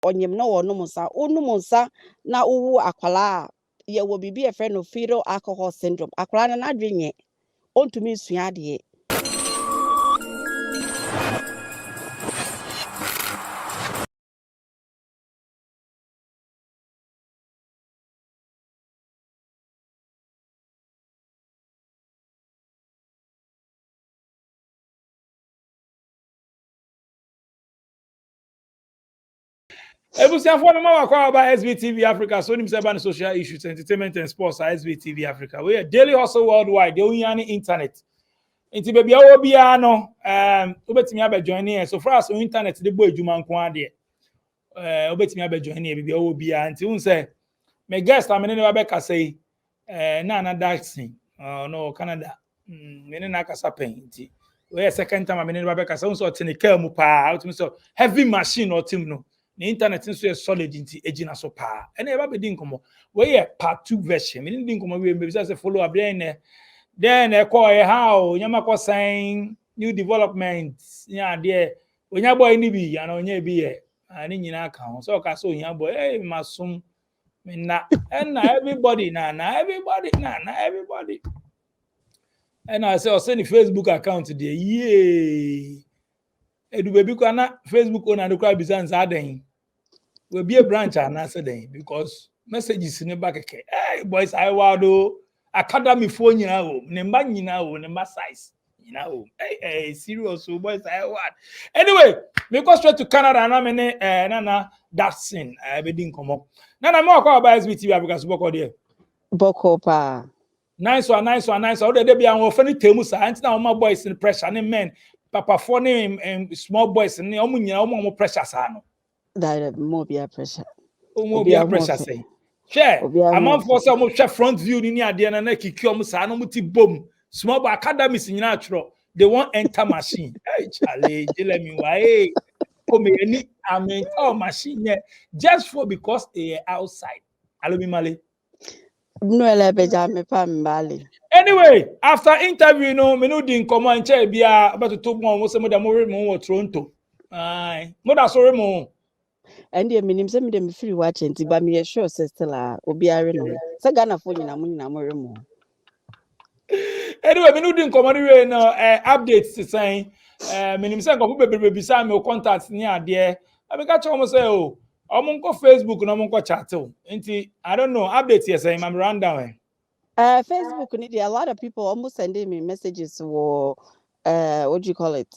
onyem na wo no musa onu musa na uwu akwala ye wo bibi e friend of fetal alcohol syndrome akwala na adwenye ontumi sua ade Ebusiafo no ma kwa about SBTV Africa, so nim say about social issues, entertainment and sports SBTV Africa. We are daily hustle worldwide. They only on the internet. Inti baby awo bia no obetimi abe join here. So far as on internet the boy adwuma nko ade. Obetimi abe join here baby awo bia nti un say me guest amene ne ba ka say na dancing. No Canada. Me ne na kasa pen nti. We second time amene ne ba ka say un so tenika mu pa. Ultimate so heavy machine or team no. The internet is so solid into ejina so pa. And never be din komo. We part 2 version. Me din komo we be say follow up then call how nyama ko sign new developments. Yeah, there. When your boy ni bi and onye bi e. Ani nyina ka ho. So ka so nya boy masum me na and everybody na everybody. And I say send the Facebook account there. Yeah. Edu baby ko na Facebook owner no kwa bizans aden. We be a branch and answer them because messages in the back. Hey boys, I wado academy phone number size. Hey, serious boys, I want. Anyway, we go straight to Canada and I'm in Nana Datsun. I be din come up. Nana more about SBTV Africa Super there. boko pa Nice one. How they be an offending temus and now my boys in pressure and men, papa for name and small boys and more pressure. that more be a pressure Be a pressure say. Share. I'm on for some front view in the idea and kick sa no muti boom. Small but academies in natural. They won't enter machine. Hey Charlie, let me why. Come any machine just for because they are outside. Alobi Mali. no ele beja me pa mbali Anyway, after interview me no din come and chair bia about to talk more say mo da mo Toronto. Aye. Mo da sorry mo. and the minim se me dem free watch nti ba me sure say still obi are no se Ghana fo nyina mo remo Anyway, me no din come anyway no updates to saying minim say go be beside me contact ni ade. I be catch almost say oh, omonko Facebook no omonko chat o. Nti I don't know, updates here saying I'm rundown. Facebook need a lot of people almost sending me messages or what do you call it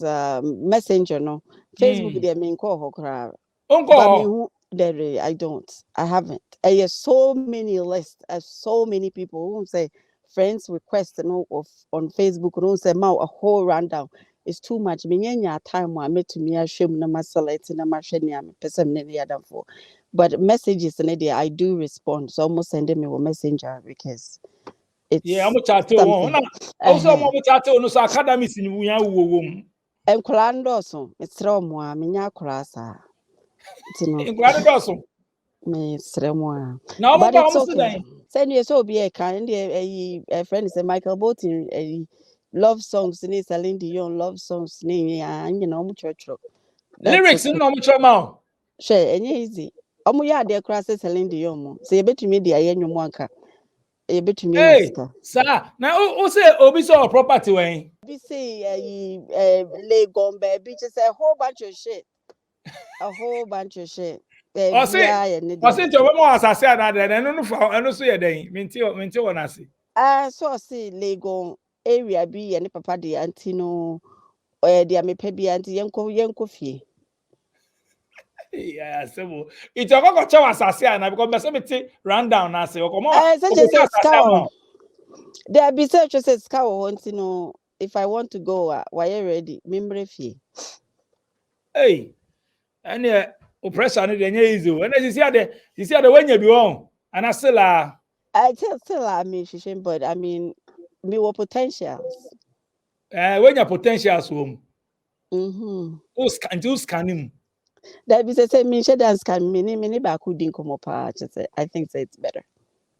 messenger no Facebook they mean call hokra Uncle I haven't I have so many lists so many people who say friends request no of on Facebook who say ma a whole rundown it's too much me nya time I met to me ashim na select na mahwɛ am person ne adam for but messages in there I do respond so almost sending me a messenger because yeah, I'm chat on. Also, I'm chat on so academies in wuya wo. Enkola ndoso mesrɛ mo a menya akora saa tino Enkola ndoso mesrɛ mo a na but mo it's ba okay send you so be a kind a friend say Michael Bolton love songs ni Celine Dion love songs ni you know mo church lyrics no mo chama share enye easy omo ya de kora say Celine Dion mo say yebetumi de aye nwom anka yebetumi hey sir na o say obi so property when be say Legon baby just a whole bunch of shit o say to mo asase another no fa no so ye den minti wona say so say Legon area bi ne papa de anti no de amepa bi anti yenko fie yeah sebo it's a go chewa asase na because me say rundown na say o come o there be say just ska wo anti no if I want to go why you ready membre fie hey and oppression no dey easy o and you see the when you be on and I still I mean she but I mean me what potentials when your potentials home mm scanning that be say me she dance can me ba ku din komo pa I think so it's better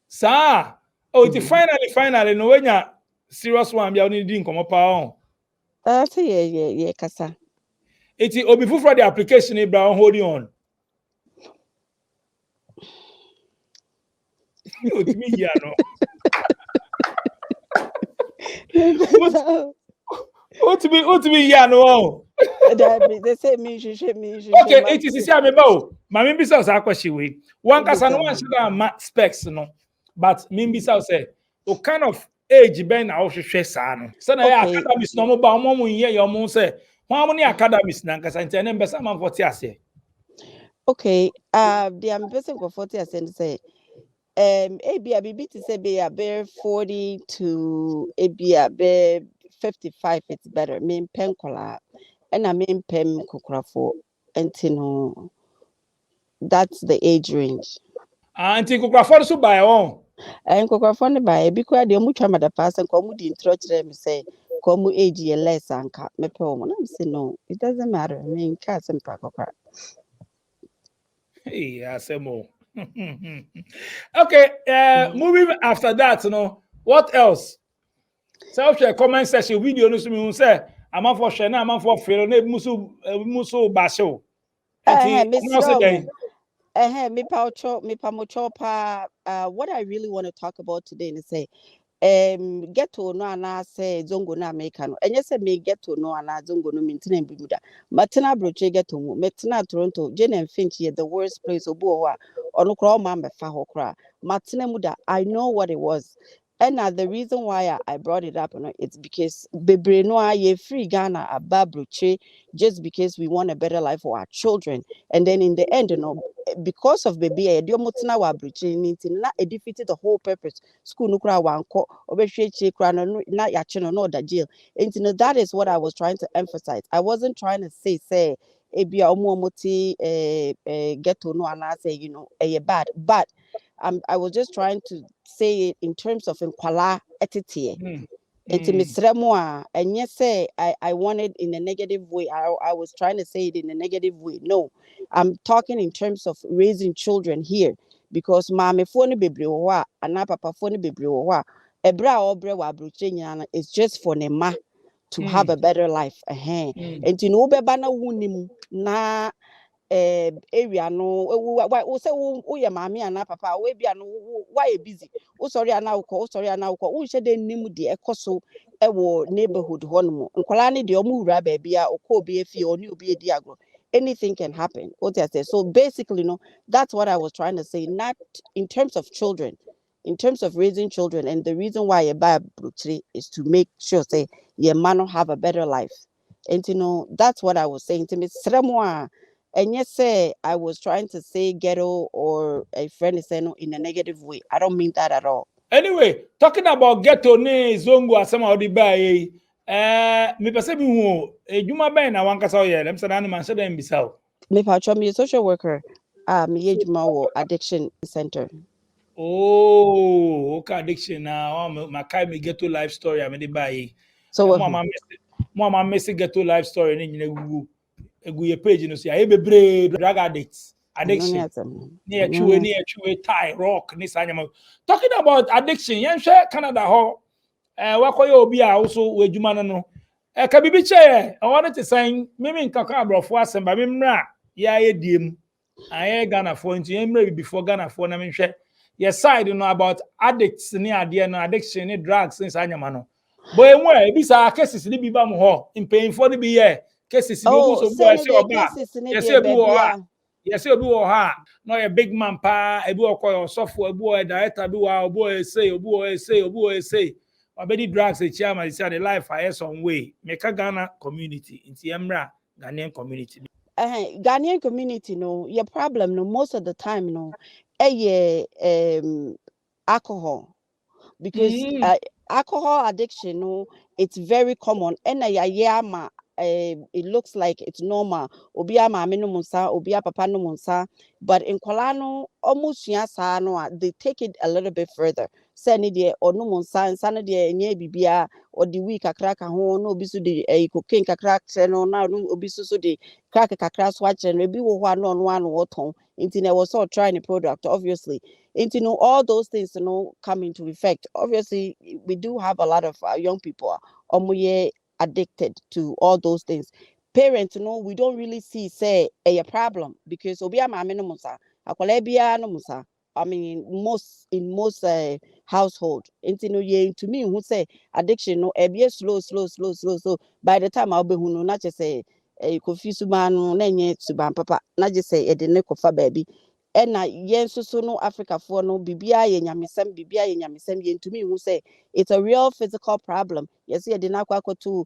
sir oh it finally no when you serious one be only din komo pa on say yeah kasa it obi for the application e bra holding on What me ya no? So, What me ya no? they say me should Okay, it is sia me ba o. Ma me bisa sa question we. One kasa no one should ma specs no. But me bisa say o kind of age ben na o hwehwe sa no. Say na ya Okay, academics no mo ba mo mo ye yo mo say. Ho mo ni academics na kasa ntene mbesa man 40 ase. okay. The I'm person for 40 I say. Maybe I be to say be a bear 40 to a bear 55. It's better. Me pen kola, and I mean pen kokra for, and no, that's the age range. Anti kokra for so by on. And kokra for by because the much the person come di intro to me say come age ye less anka me pe woman. I'm say no, it doesn't matter. I mean, cats and pakokra. Hey, asemo. Okay, moving after that, what else? So share comment section video no so me say am for share na am for fail na muso ba show. Enti Miss no say Romo. den. What I really want to talk about today is say get to know and I say zongo na America no and yes me get to know and zongo no mintina bimuda matina broche get to metina Toronto Jane and Finch here the worst place obo wa ono kra ma mefa ho kra matina muda I know what it was. And the reason why I brought it up, it's because bebre no ye free Ghana ababruche just because we want a better life for our children. And then in the end, because of baby, idiomotina wa bruche na it defeated the whole purpose. School no kra wanko obehwe kra no na ya che no da jail. And that is what I was trying to emphasize. I wasn't trying to say ebia omoti get to know and I say bad, but I was just trying to say it in terms of nkwala etete. Enti misremo and yes say I wanted in a negative way. I was trying to say it in a negative way. No, I'm talking in terms of raising children here because mama phone bebre wo and papa phone bebre wo ebra obre wa abroche nyana is just for nema to have a better life. Enti no beba na wunim na area no wo say wo ye maame ana papa we bia no why you busy wo sorry ana wo sorry ana wo nhye de nim de ekoso e wo neighborhood hono nkwala ne de omu wura ba bia okọ obi afie oni obi edi agro anything can happen what I say. So basically that's what I was trying to say, not in terms of children, in terms of raising children. And the reason why you buy a is to make sure say your man have a better life. And that's what I was saying to me. And yes, say I was trying to say ghetto or a friend is saying in a negative way. I don't mean that at all. Anyway, talking about ghetto ne zongo asema odi ba yi. Me pese bi hu ejuma ben na wankasa o ye. Dem say na man say dem bisa o. Me patron me a social worker. Me age addiction center. Oh, okay, addiction na my kai me ghetto life story I me ba yi. So Mo ma miss ghetto life story ni nyina gugu. Egu ye page no so ya e bebre drug addicts. Addiction. Near Chewy, Thai, rock, Nissan. Talking about addiction, yen share Canada ho. Wakoyo obi a also we juma no. Kabibi che, I wanted to say, Mimi nkaka brofo asem ba mimra ya ye diem. Aye Ghana for into emre before Ghana for na menhwe. Yes side about addicts ni ade no addiction ni drugs since anyama no. Boy enwe e bisa cases ni bi ba mo ho. Impaying ni bi ye. Cases ni obu so bo ese oba. Yes e bi wo ha. Yes, you do ha. No, a big man pa, a boy call software, a boy, director, do a boy say, a boy say, a boy say. Or Betty drugs a chairman, said the life I some way. Make a Ghana community, in Tiamra, Ghanaian community. Ghanaian community, your problem, most of the time, alcohol. Because alcohol addiction, it's very common. And it looks like it's normal. Obia mama no munsa, obia papa no munsa. But in Kolano, almost they take it a little bit further. Send it or no munsa, and sana de nye bibia or the week a crack a home, no bisu de a cocaine a crack, no now obisu so de crack a crack watch and maybe one on one water. Intina was all trying the product, obviously. And all those things come into effect. Obviously, we do have a lot of young people addicted to all those things. Parents, we don't really see say a problem because obia mama no musa, akwala bia no musa. I mean, in most household. Into no ye to me who say addiction no e be slow. So by the time I'll be who no not just say confuse man no nye suban papa not just say e de ne kofa baby. And na yen so no Africa for no bibia ye nyamesem yen to me who say it's a real physical problem. Yes, ye de na kwa to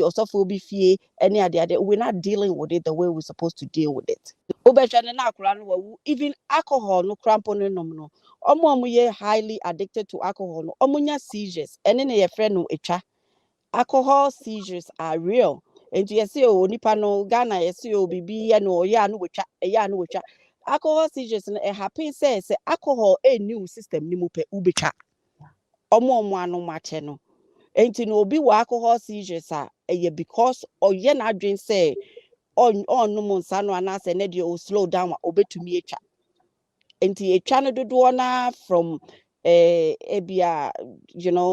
also be fie any other. We're not dealing with it the way we're supposed to deal with it. Even alcohol no crampo no nom no omo ye highly addicted to alcohol no omunya seizures ene ne ye friend no etwa. Alcohol seizures are real. And you see o nipa no Ghana you see o bibi ya no ya no wetwa alcohol seizures no it happen say alcohol a new system ni mu pe ubetwa omo anu mache no enti no obi wa alcohol seizures because oye na adwen say on no monsa no anase ne de o slow down obetumi etwa enti etwa no dodo na from ebia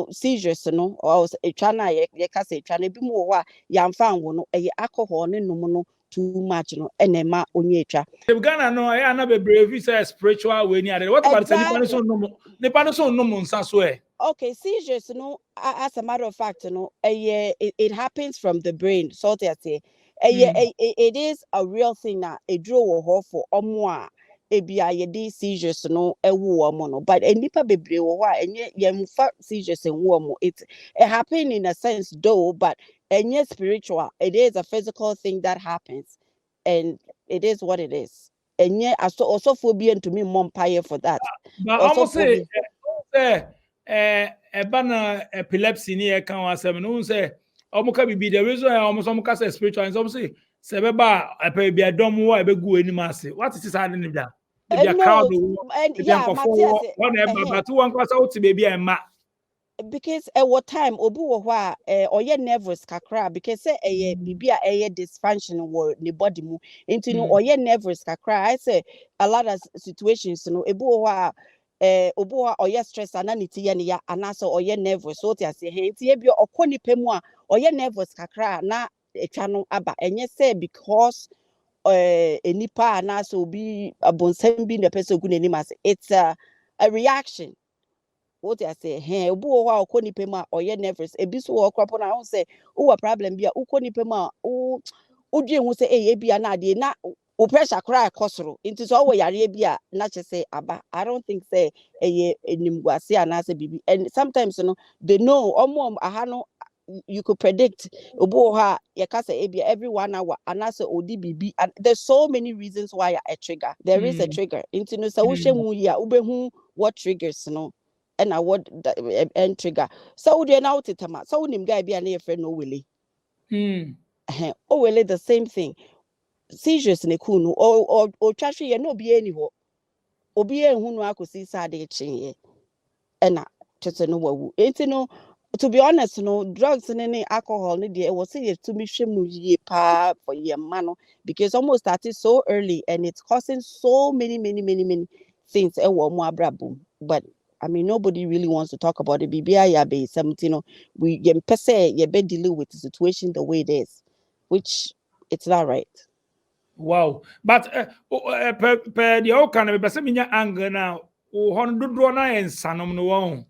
seizures no or etwa na ye ka say etwa na bi mu ho a yamfa anwo no alcohol ne nom no too much no enema onye etwa Ghana no I na be brave say spiritual way ni ade. What about say exactly. nipa no so no nsa so Okay, seizures, as a matter of fact, it happens from the brain. So to say, it is a real thing now. A draw for omwa. Ebia ye seizures no ewu no but a nipa bebre wo and ye seizures and womo it happen in a sense though but and yet spiritual it is a physical thing that happens and it is what it is and yet also phobia to me mumpire for that but also almost say phobia ebana epilepsy ni e kan wasem no say omuka bibi the reason almost omuka say spiritual and some say beba epe bia dom wo ebegu anim ase what is that ni bia e bia crowd no wo and e bia yeah nkofo Matthias wo one e baba to one kwasa wo be bia ema because at what time obu wo ho a oye nervous kakra because say bibia dysfunction wo ne body mu into no oye nervous kakra I say a lot of situations no ebu wo ho a obu ho oye stress ananity ye ne ya anaso oye nervous so ti ase he nti e bia okoni pemu a oye nervous kakra na etwa no aba enye say because enipa anaso obi abonsam bi na person gu n'anim ase it's a reaction. What I say, hey, obu wo wa okoni pema oye nervous. Ebi so wo kwapo na won say, "O problem bia ukoni pema o dwe hu say eh bia na ade na o pressure cry kosoro." Into so wo yare bia na che say aba. I don't think say enimguase anase bibi. And sometimes they know omo aha no you could predict obu ha ye ka say ebia every 1 hour anase odi bibi and there's so many reasons why a trigger. There is a trigger. Into no so wo hwemu ya ubehu what triggers no and I what and trigger. So they now titama. So nim guy be an friend no willy. Oh well the same thing. Seizures ne kunu or trashy ye no be any obi en hunu akosi sade chin and just no wu. Ain't no to be honest, drugs and any alcohol, it was say to me ye pa for your man because almost started so early and it's causing so many things. But I mean, nobody really wants to talk about it. BBI ya be something, we per se you be dealing with the situation the way it is, which it's not right. wow but per the all kind of be say minya anger now o hon dodo na en sanom no won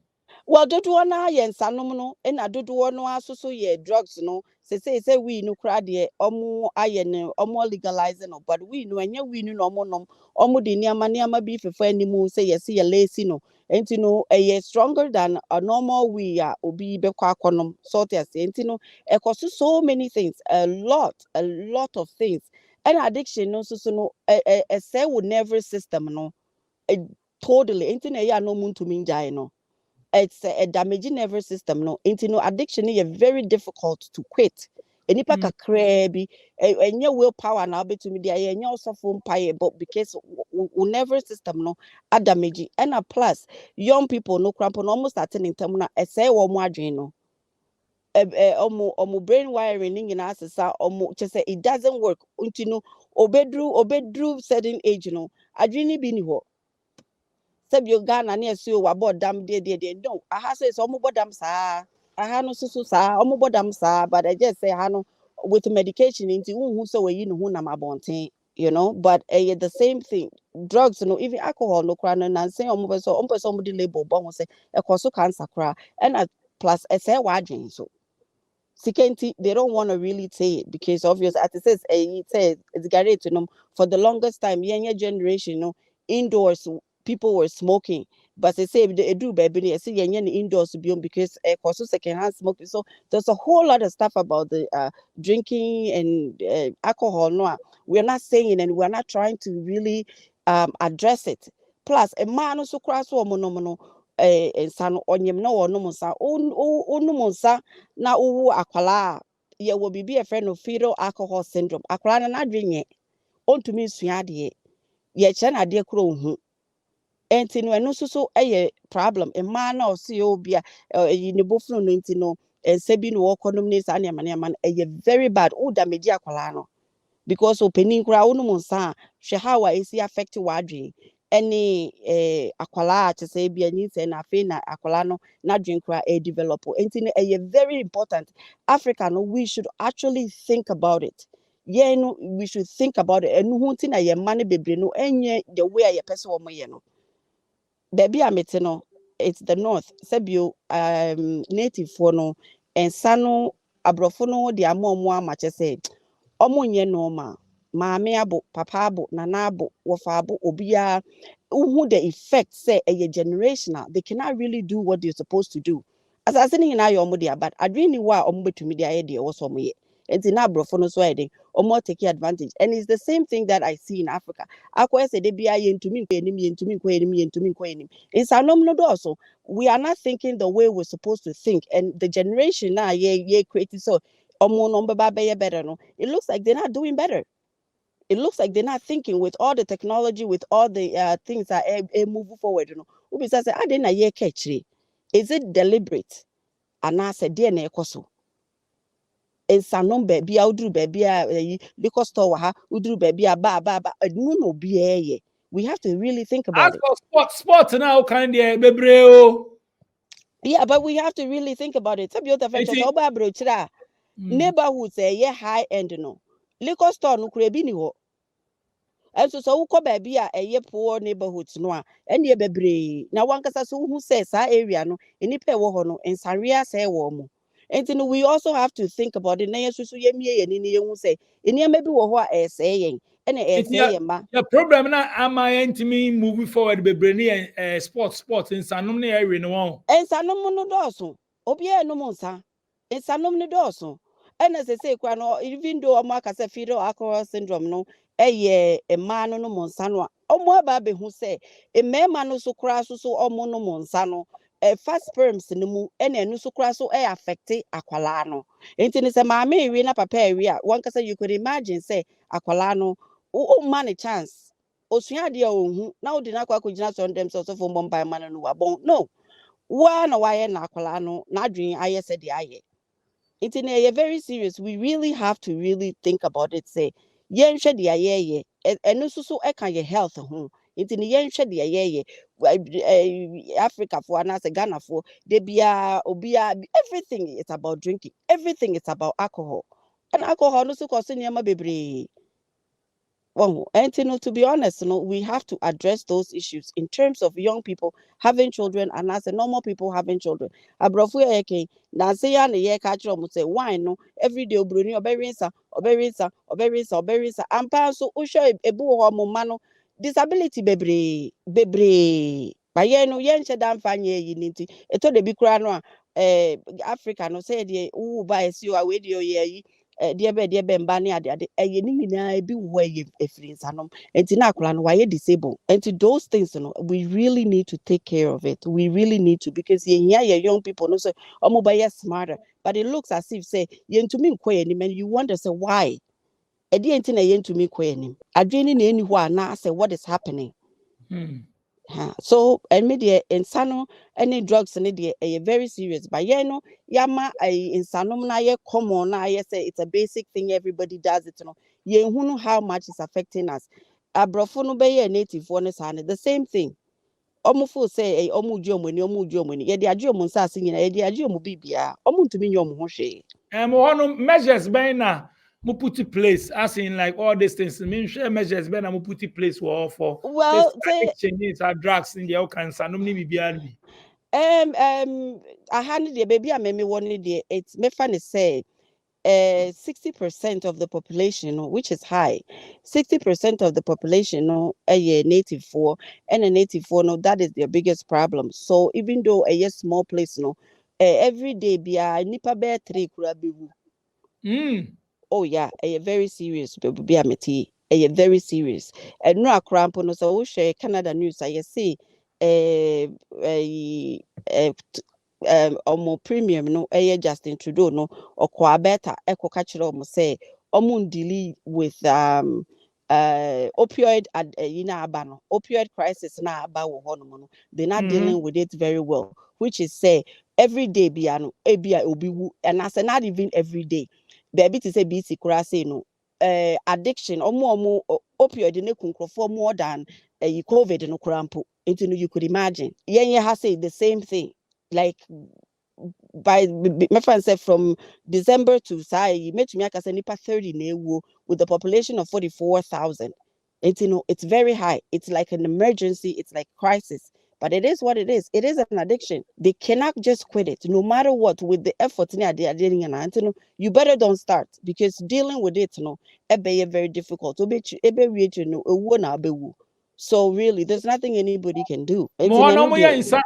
Well, dodoɔ no yɛ nsanom no na dodoɔ no aso so yɛ drugs no say we no kra deɛ ɔmo ayɛ no ɔmo legalizing no but we no ɛnyɛ we no ɔmo nom ɔmo de nneɛma bi fefa animu say yɛsi yɛ lazy no enti no ɛyɛ stronger than a normal we a obi bɛkɔ akɔnom sort as enti no ɛkɔ so many things a lot of things and addiction no so no ɛsɛ wo nervous system no totally enti na ɛyɛ a no muntu minjai no it's a damaging nervous system no into no addiction is very difficult to quit enipa kakra bi enye willpower na be to me there enye also phone pie but because nervous system no a damage and a plus young people no cramp no almost starting in term na say wo mo adwen no omo brain wiring ning na asesa omo che say it doesn't work until no obedru certain age no adwen bi ni ho sebio Ghana na esi o wabo dam de no aha say so omo bodam saa aha no susu saa omo bodam saa but I just say aha no with medication into who so we no hu na mabonten you know. But the same thing, drugs, you know, even alcohol, no cry, and say somebody label, but say a cause cancer cry, and plus I say why so. Secondly, they don't want to really say it because obviously, as it says it's garage, you know, for the longest time, younger generation, you know, indoors people were smoking. But they say they do baby, I see indoors because cause secondhand smoking. So there's a whole lot of stuff about the drinking and alcohol. No, we're not saying and we're not trying to really address it. Plus, a man also cross woman nsa no onyem na wɔnom nsa onom nsa na wowu akwala ye wo bibi e friend no fetal alcohol syndrome akwala na nadwenye ontumi nsua ade ye kye na ade kro ohu enti no eno so eye problem e ma na o se obi a ne bofunu no enti no ensa bi no wɔkɔnom ne sa ne ma eye very bad o damage akwala no because opening kra wonom nsa hwe how a esi affect wadwe any akwala to say be any say na fe na akwala no na drink kra develop enti a very important Africa no we should actually think about it. Yeah, no, we should think about it and who tin na ye mane bebre no enye the way ye person wo ye no baby amete no it's the north sebio native for no ensa no abrofo no de amomo amache say omunye no ma maame abo papa abo nana abo wofa abo obia who the effect say a generational they cannot really do what they're supposed to do as I saying na your dia but adwini wa omo betumi dia ye de wo so moye enti na brofo no so ede omo take advantage and it's the same thing that I see in Africa akwa say de bia ye ntumi nkọ enim ye ntumi nkọ enim ye ntumi nkọ enim insanom no do also we are not thinking the way we're supposed to think and the generation na ye create so omo no be better no it looks like they're not doing better. It looks like they're not thinking with all the technology, with all the things that move forward. You know, Ubi says, "I didn't hear catchy. Is it deliberate?" And I said, "Dear Nekoso." In some number, be out do baby a liquor store, udru baby a ba no be. We have to really think about As it. for sport now, kind of bebreo. Yeah, but we have to really think about it. Some other friends, Eti. neighborhoods say high end no liquor store no kura bi ni ho. Enso so wo kɔ baabi a ɛyɛ poor neighborhoods no a ɛne bebree na wankasa so hu sɛ saa area no enipa ɛwɔ hɔ no nsareɛ asɛe wɔ mo enti no we also have to think about it na yɛsusu yɛmie yɛn ni yɛhu sɛ nneɛma bi wɔ hɔ a ɛsɛe yɛn ɛna ɛsɛe yɛn ma The problem na am I intimi moving forward bebree ne sport nsanom ne ɛwe no wɔn nsanom no dɔɔso obiara nom nsa nsanom no dɔɔso ɛna sɛ kwa no even though ɔmo aka sɛ fetal alcohol syndrome no ɛyɛ mmaa no nom nsa no a ɔmo aba abɛhu sɛ mmarima no so koraa so ɔmo nom nsa no fast sperms no mu ɛna ɛno so koraa so affecte akwalaa no nti ne sɛ maame ewie na papa ewie a wankasa you could imagine sɛ akwalaa no ɔmma ne chance osua adeɛ a ɔnhu na ɔde n'akɔ akɔgyina sɔn dɛm sɛ ɔsɔfo mbɔ mpae ma no wabɔn no wa na wayɛ na akwalaa no n'adwene ayɛ sɛ deɛ ayɛ. It's in a very serious. We really have to really think about it. Say, yen shed the aye, and also so I can your health home. It's in the yen shed the aye, Africa for and as a Ghana for they be obia everything is about drinking, everything is about alcohol. And alcohol also costing yama baby. Well, and to be honest, we have to address those issues in terms of young people having children and as a normal people having children. Abrofu eke na say ya na ye ka kire mo say wine no every day obroni oberinsa ampa so uhwe ebu ho mo ma no disability bebre ba ye no ye nche dan fa nye yi nti eto de bi kura no a Africa no say de wo ba esi o a we de o ye yi deɛ bɛ mba ne ade ɛyɛ ne nyinaa ebi wɔ ɛyɛ efiri nsanom enti na akora no wayɛ disable enti those things no we really need to take care of it we really need to because yɛhia young people no so ɔmo bɛyɛ smarter but it looks as if say yɛntumi nkɔ yɛn anim and you wonder say why ɛdeɛ enti na yɛntumi nkɔ yɛn anim adwene na ɛni hɔ a na say what is happening. So and media insano any drugs and a very serious but no yama insanum na ye common na ye say it's a basic thing everybody does it no ye who know how much it's affecting us abrofo no be native one the same thing omufo say omu dwomani ye de adwomu nsase nyina ye de adwomu bibia omu ntumi nyom ho hwe mo hono measures ben na mo put in place as in like all these things mean share measures ben mo put in place for this Well, say addiction is drugs in the all cancer no me be I handed the baby and me one day. It's me funny say 60% of the population, which is high, 60% of the population, a native for, and a native for, no, that is their biggest problem. So even though a small place, no, every day be a nipa bear 3 kura biwu. Oh yeah, a very serious be a meti, a very serious. And no a cramp no so share Canada news. I see a omo premium no Justin Trudeau no okwa beta eko ka kire omo say omo deal with opioid aba no opioid crisis na aba wo ho no they're not dealing with it very well, which is say every day bia no ebia obi wu, and I say not even every day baby to say BC kura say no addiction omo opioid ne kunkrofo more than COVID no krampo. You could imagine yeah has say the same thing like by my friend said from December to say met me aka nipa 30 na with the population of 44,000. It's very high. It's like an emergency, it's like crisis. But it is what it is. It is an addiction. They cannot just quit it, no matter what, with the effort they are doing. And you better don't start because dealing with it, it be very difficult. So really, there's nothing anybody can do. mo no mo ya insa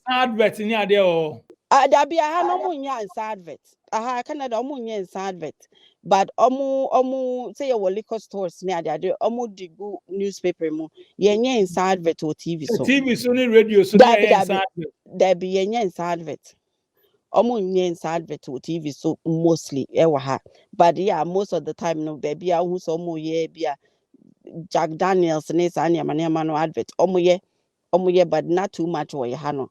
advert ni ade o Dabi aha no mo nya nsa advert. Aha Canada omo nya nsa advert. But omo say your liquor stores ne ade omo digu newspaper mu. Ye nya nsa advert o TV so. TV so ni radio so na ya insa advert. Dabi ye nya nsa advert. Omo nya nsa advert o TV so mostly ewa ha. But yeah, most of the time no baby ahu so omo ye bia Jack Daniels ne sa ne ma no advert. Omo ye but not too much wo ye ha no.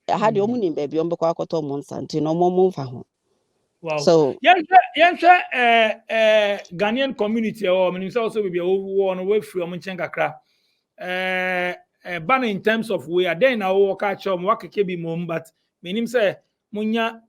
Had the omu baby on beko akoto monsa nti no mo mfa ho. Wow. So Yensha Ghanaian community or mean also be one way from Chen kakra. Ban in terms of we are then I walk catch wakeke bi mom but meaning say munya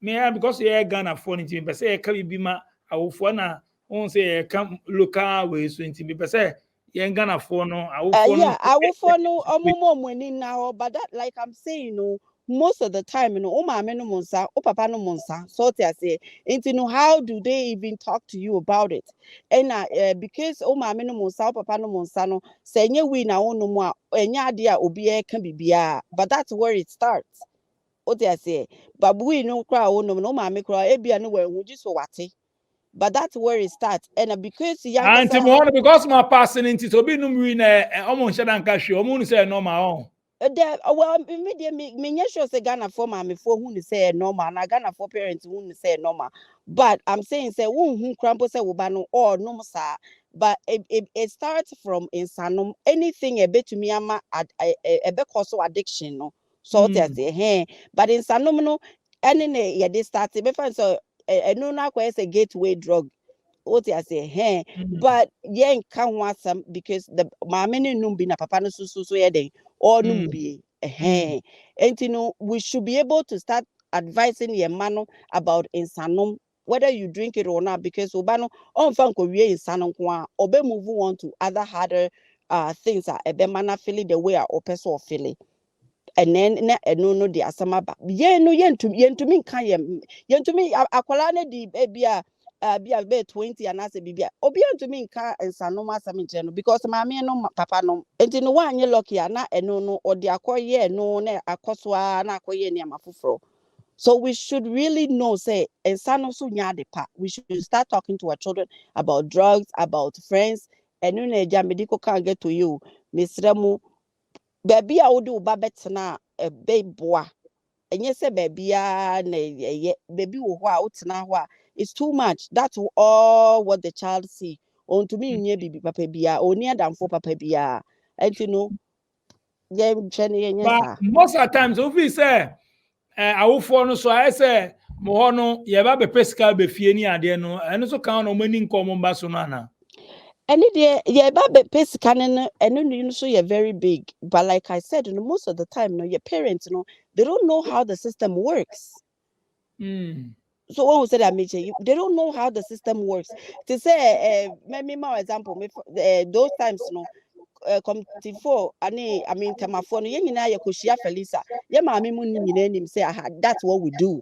me because yeah Ghana for nti be say ka bi ma awofo na on say come local way so nti be say yeah Ghana for no awofo no yeah, I will follow omo now, but that like I'm saying, most of the time, oh mama no monsa, oh papa no monsa. So I say, and how do they even talk to you about it? And because oh mama no monsa, oh papa no monsa no, say nye we na no more, enya dia obi can be bia, but that's where it starts. What I say, but we no cry oh no mama cry, ebia no we just what. But that's where it starts. And because young because my passing into to be no win almost shadan cash, almost say no my own. Well, me sure say Ghana for mommy for who say normal, na Ghana for parents who say normal. But I'm saying say who crampo say ubano or no sa. But it starts from insanum. Anything a bit to me ama a bit cause addiction no. So I say hey, but insanum no any yeah they start to be fine so no na a gateway drug. What I say hey, but yeah can't want some because the many numbi na papa no so yeah they or numbi hey, and we should be able to start advising your man about insanum whether you drink it or not because ubano on fan ko wie insanum kwa obe move on to other harder things that ebe mana feel the way or person feeling. And then no the asamaba yeah no yentumi kan yentumi akwala na di bia be 20 and as bibia obi yentumi nka nsanoma asam nkyerɛ no because maame no papa no enti no wanye lucky na eno no odi akoye no na akosoa na akoye ne amafoforo. So we should really know say ensano so nya de pa we should start talking to our children about drugs, about friends, and no na eja medical can get to you misremu baby a wode uba betena beboa enye se baby a na baby wo ho a wotena ho a it's too much. That's all what the child see on to me nye bibi papa bia oni adamfo papa bia and yeah but most of the times if we say awofo no so I say mo ho no ye ba be pesika be fie ni ade no eno so kan no mani nkomo mba so no ana. And yeah, but basically, and so you're very big. But like I said, most of the time, your parents, they don't know how the system works. So when we say that, they don't know how the system works. To say, maybe more example, those times, come for I mean temafono yen nyina ye koshia Felisa ye maame mu nyina nim say that's what we do.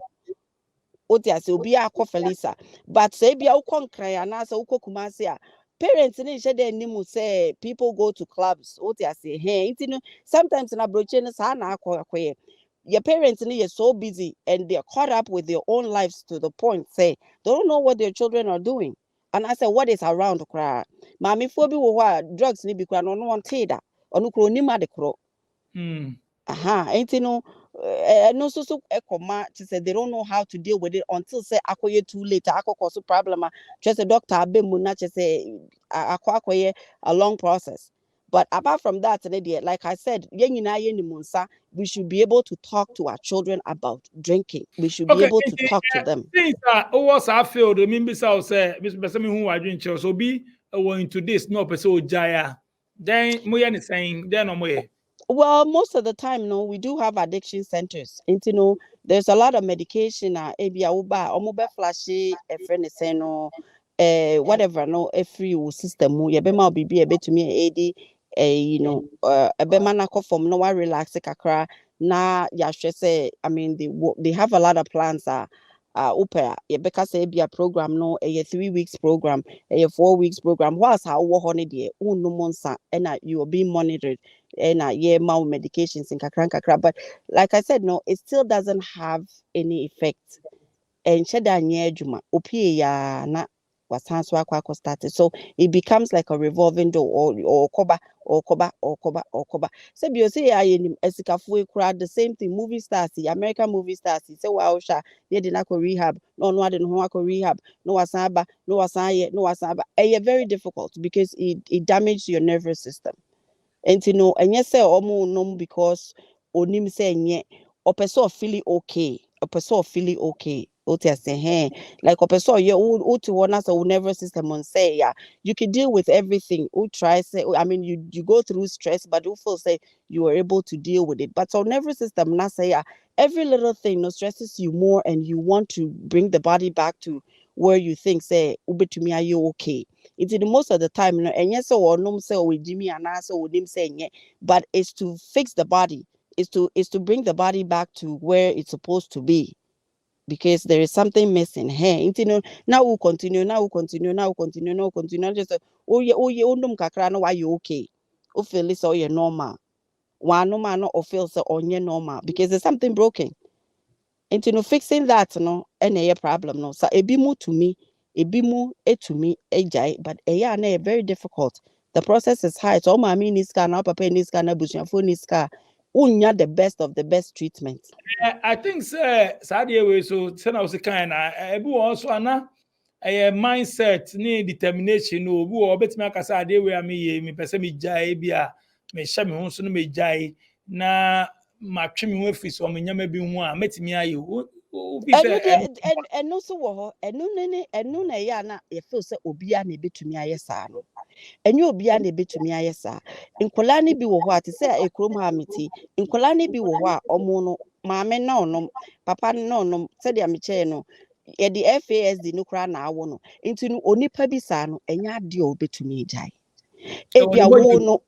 Otia say obi akọ Felisa, but say bia ukọ nkran na say ukọ Kumasi a parents ni hye dey nim say people go to clubs. Otia say hey intino sometimes na broche no sa na akọ your parents are so busy and they're caught up with their own lives to the point say they don't know what their children are doing. And I said, what is around cry? Mammy for be drugs need be cry no one teda or no cronima de cro. Aha, ain't no so ekoma to say they don't know how to deal with it until say akoye too late. Ako cause problem just a doctor abemu na say akoye a long process. But apart from that, like I said, we should be able to talk to our children about drinking. We should be able to talk to them. Things that was I feel the members I say, Mr. who I drink so be into this no person jaya. Then Moyan is saying, then no way. Well, most of the time, no, we do have addiction centers. And there's a lot of medication. Omobe flashy, a friend is saying, no, whatever, no, a free system. You be mal be a bit to me, a be manako from no one relax kakra. Na ya say, I mean, they have a lot of plans. Opera, because be a program, no, a 3 weeks program, a 4 weeks program. Whilst how holiday, no monsa, and you are being monitored. And more medications in kakra. But like I said, no, it still doesn't have any effect. And sheda nye juma opie ya na wasanso akwa started. So it becomes like a revolving door or koba. So you say I esikafu crowd the same thing. Movie stars, the American movie stars. Say wow sha they did not rehab. No didn't want rehab. No wasaba, no wasaba. And very difficult because it damaged your nervous system. And and yes, say because onim say nye or person feeling okay, a person feeling okay. Say hey, like a person to one as a nervous system on say yeah, you can deal with everything. Who try say I mean you go through stress, but who feel say you are able to deal with it. But so nervous system na say yeah, every little thing no stresses you more, and you want to bring the body back to where you think say ube to me are you okay. It's the most of the time, and yes, or no say with Jimmy and I so with him saying yeah, but it's to fix the body, is to bring the body back to where it's supposed to be, because there is something missing here. Now we'll continue, just kakra no why you okay. O feel so you're normal. One no man or feel so on your normal because there's something broken. Fixing that no any problem no. So ebimu to me. Ebimu to me ejai, but na very difficult. The process is high. So my niska na papa niska na bushafo niska. Unya the best of the best treatment. I think Sadia way so I was kind ebu also ana a mindset ni determination no obu obetimi akasa ade we me pese me jai bia me hye me ho so no me jai na matwe me ho afiri so me nyama bi ho a metimi aye obi say And no so wo enu na ya na ye feel say obia na ebetumi aye saa no enye obia na ebetumi aye saa nkola ni bi wo ho ate say ekrom ha meti nkola ni bi wo ho a omo no maame na onom papa na onom say dia me che no ye di FASD no kra na awo no nti no onipa bi saa no enye ade o betumi jai ebia wo no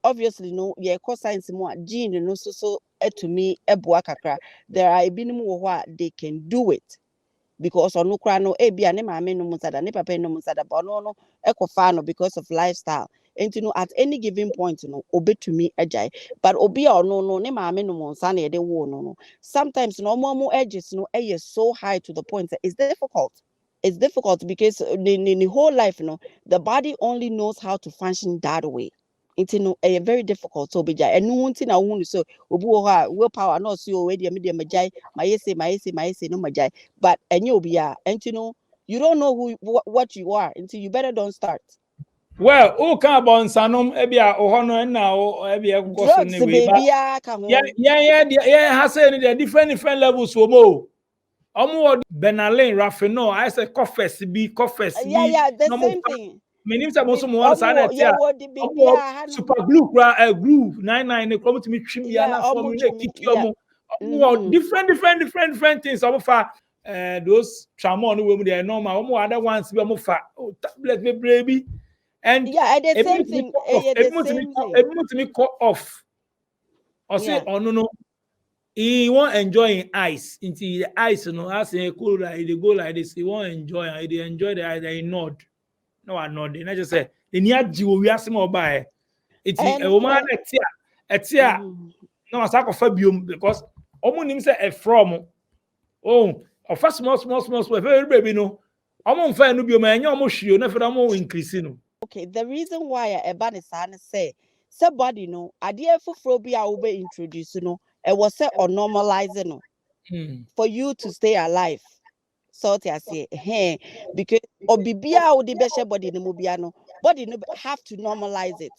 obviously no ye cause science mo gene no so to me eboa kakra there are ebinim wo ho a they can do it because onu kra no ebia ne maame no musada ne papa no musada but no ekofa no because of lifestyle and at any given point obetumi agile but obi no ne maame no monsa na de wo no sometimes no mo edges no so high to the point that it's difficult. It's difficult because in the whole life, the body only knows how to function that way. It's very difficult. So, and no one thing I want to say, willpower, not see already a medium majai, my essay, no majai, but and you'll be and you don't know what you are until you better don't start. Well, who can about Sanom Ebia or Honor and now Ebia drugs, baby, has said different levels for more. Benalin, Raffino, I said coffees be. Yeah, the same thing. My name's also more super glue, glue 99 come to me trim yana for me Different things. Some for those tramon women they are normal. Other ones be for tablet baby. And yeah, the same thing. The same thing. to me cut off. Or say, oh no. He won't enjoy ice into the ice, you know. I say cool like they go like this. He won't enjoy it. They enjoy the ice. They nod. No, I nod. And I just say the near Jiwo we are small by it's a woman a tear. No, I sack of fabium because almost say a from a first small very baby no. I'm on fire no be man. You almost you never more increasing. Okay, the reason why a ban is say somebody no idea for phobia will be introduced, you know, it was set or normalizing for you to stay alive. So I say, hey, because or bibia or the best body no mubiano, body no have to normalize it.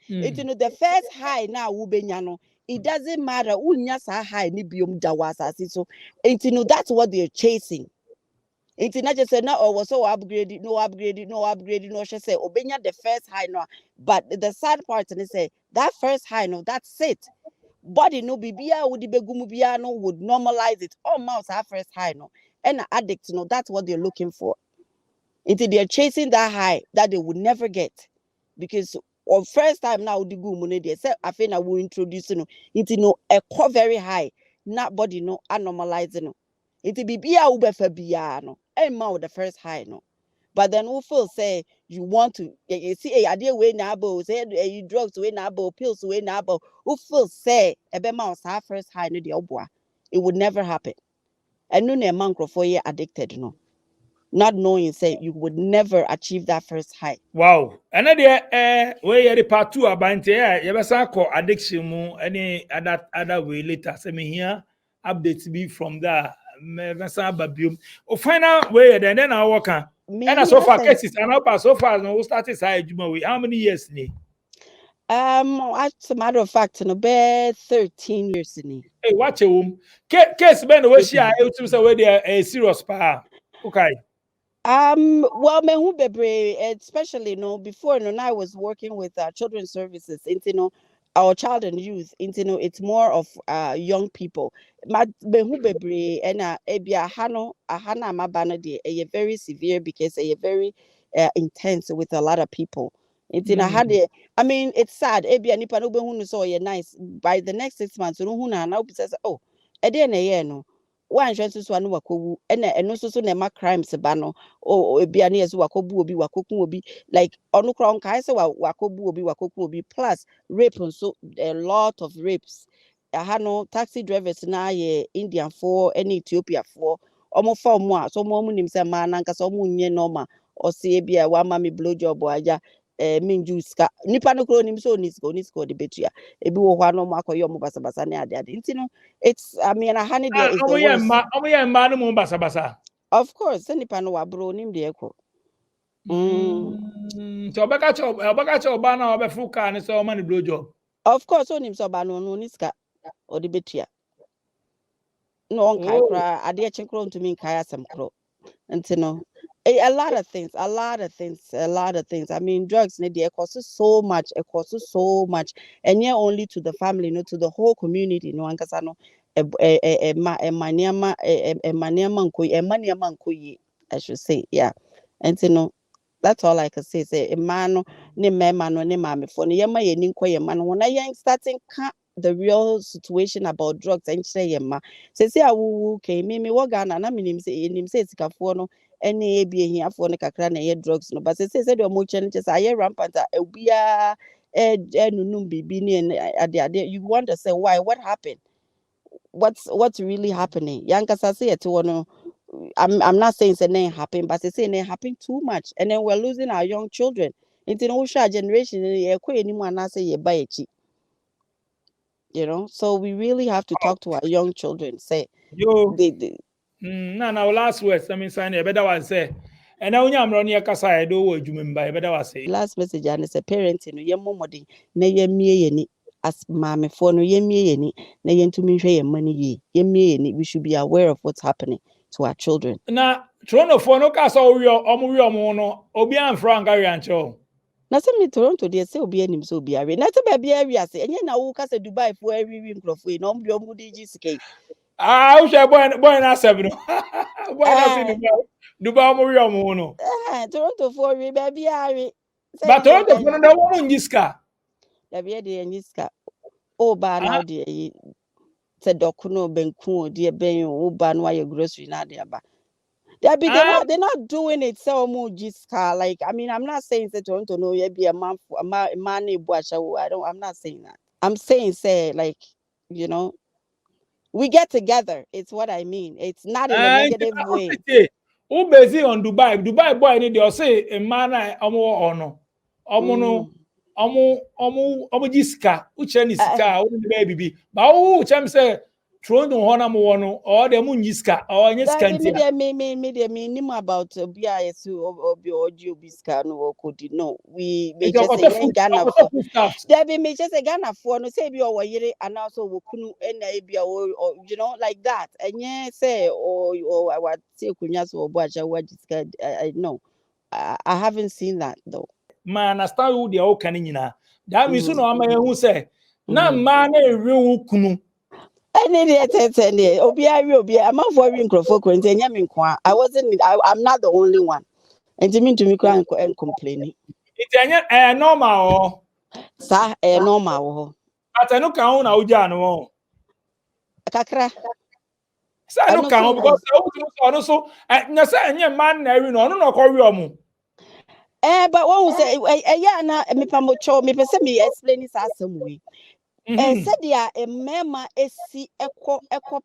It you know the first high now will be nyano. It doesn't matter unya sa high ni biom dawasa so it you know that's what they're chasing. It's not just say no or so upgraded, no upgraded, no she say obenya the first high no. But the sad part and say that first high no, that's it. Body no bibia would begumubia no would normalize it. All mouse have first high no. And addict no, that's what they're looking for. They're chasing that high that they would never get. Because or first time now the good money they say I think I will introduce no a core very high, not body no anormalizing no. Be ube for biano and the first high no. But then who feel say you want to you see a idea way nabo say you drugs way nabo pills way nabo who feel say a be mouse have first high no the obwa. It would never happen. And no ne man for you addicted no. Not knowing say you would never achieve that first high. Wow. And then where the part 2 about you better call addiction mo any other way later. Say me here updates be from there. Final way then I work on. And so far cases and up so far no started side how many years ni? As a matter of fact, in about 13 years in. Hey, watch a case ben we share you say where they a serious pa. Okay. Well, me who bebre, especially before I was working with children's services, our child and youth, it's more of young people. Me who bebre and ebia hana mabana de a very severe because a very intense with a lot of people. I mean, it's sad. Ebia nipa no be hunu so nice. By the next 6 months, no huna na obi says, oh, no. One chance so anu wakowu eno so na ma crimes ba no ebia na yeso wakobu obi wakokun obi like onu kron kai se wakobu obi wakokun obi plus rape so a lot of rapes no taxi drivers na ye Indian for any Ethiopia for omo fa omo a so omo nim se ma na nka so omo nye normal o se ebia wa ma me blow job aja minjuska nipa no kro nim so onisko de betua ebi wo hwa no makoyo mo basabasa na ade ntino it's I mean a honey there is the worst no basabasa of course nipa no wa bro nim de ekọ so obaka cho ba na obefu ka ni so o man blow job of course onim so ba no niska o de betua no on kai kra ade echenkro ntumi nkai asem kro ntino a lot of things. I mean, drugs it costs so much. And yeah, only to the family, to the whole community. No, I should say, yeah. And that's all I can say. Say, a man, ne mama for yama ye ninko man. When I starting the real situation about drugs and say yama. Say awu okay, me wagana na minim say sikafo no. Any be here for the kakra na drugs no but say the omo challenges are rampant obia nunum bibi ni and you wonder say why what happened what's really happening yankasa say it no I'm not saying it's name happen but they say it happen too much and then we're losing our young children into no generation say so we really have to talk to our young children say they na last words I mean sign e better one say and now nyam ro ne kasa e do wo adwuma mba e better one say last message and say parenting no yemmomodin na yemmie yeni as maamefo no yemmie yeni na yentumi hwe yemmani yi yemmie yeni we should be aware of what's happening to our children na trono fo no kasa omo wi omo no obi an frank ari ancho Na se me Toronto dey say obi anim so obi are. Na se ba bia wi ase. Enye na wo ka se Dubai fo awi nkrofo na ombi omudi ji sika. Ah, we boy na 7 no. Boy na say Dubai mo wi omo no. Toronto fo wi ba bia are. But Toronto fo no da wo mo nyiska. Da bia dey nyiska. O ba na dey se dokuno benku dey ben o ba no aye grocery na dey aba. They're not doing it so mujiska. Like, I mean, I'm not saying that Toronto no be a man I'm not saying that. I'm saying say like, you know, we get together. It's what I mean. It's not in a negative way. Who busy on Dubai? Dubai boy need you say a man omo ono. Omo no omo jiska. Uche ni sika o ni baby. Ba o chem say Toronto hona mo wono or dem nyiska or nyiska ntia. Me nim about BIS or biska no kodi no. We just say Ghana for. There be me just say Ghana for no say bi o yire and also wo kunu na e or you know like that. And say or what say kunya so obo aja wa jiska no. I haven't seen that though. Man, understand who they all can nyina. That means no ama who say na man na ewe wo kunu. I'm not for microphone. I'm not the only one. And to me to me cry and complaining. It's normal. Sir, normal. But I no can na uja no. Kakra. Say I no can because I so na say enye man na ewe no ko wi omo. But one will say yeah na me pamocho me pese me explain this some way. Said ya a mema esi eko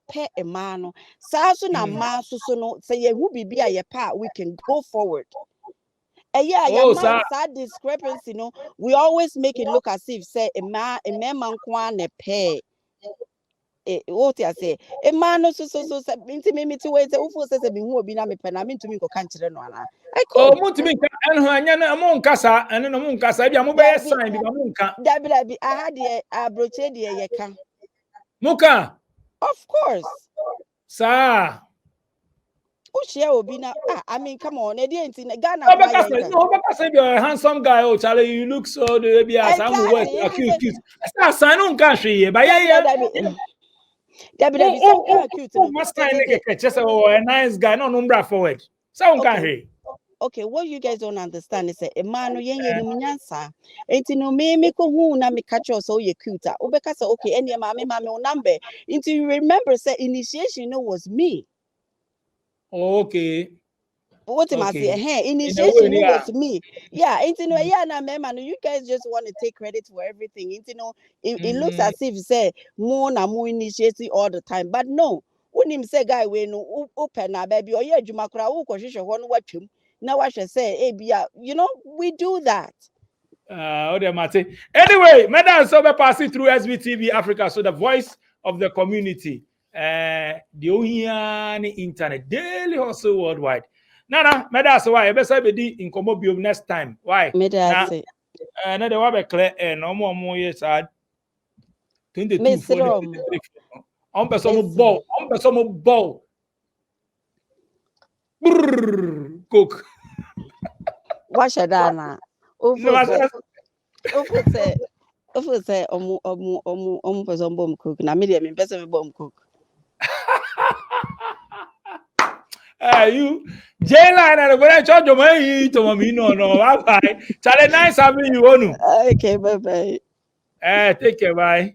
pe a man. Sasu na ma so no say ye who be a pa we can go forward. Sad discrepancy, no. We always make it look as if say a mema kwane pe. What I say, a man no so intimate to wait who says a be who be na me pen. I mean to me go country no ana. I could to me and who anya among casa and no moon casa be a sign be munka. That be I had a broche ye can. Muka. Of course. Sir. I mean, come on, Ghana. You're a handsome guy. Oh, Charlie, you look so the baby as I'm cute. That's a no country, but just a nice guy, no number forward. So okay, what you guys don't understand is a man no nyansa. Ain't no me ko hu na me catch us so you cute. Obeka say okay, any mama number. Into you remember say initiation was me. Okay. What am I saying? Hey, initiation was me. Yeah, you guys just want to take credit for everything. It looks as if say more na more initiating all the time, but no. When him say guy we no open na baby or yeah jumakura who koshisho one watchum. Now I should say you know we do that. Anyway, madam, so we're passing through SBTV Africa, so the voice of the community. The Ohiani internet daily hustle worldwide. Nana, that's why I best be in Comobio next time. Why? Another one be clear and no more years are 22 on person ball. Cook. What should I na? Say person bomb cook. Na me dey person bomb cook. You J-line and when I charge your money to me no bye. Challenge nice having you on. Okay, bye. Take care, bye.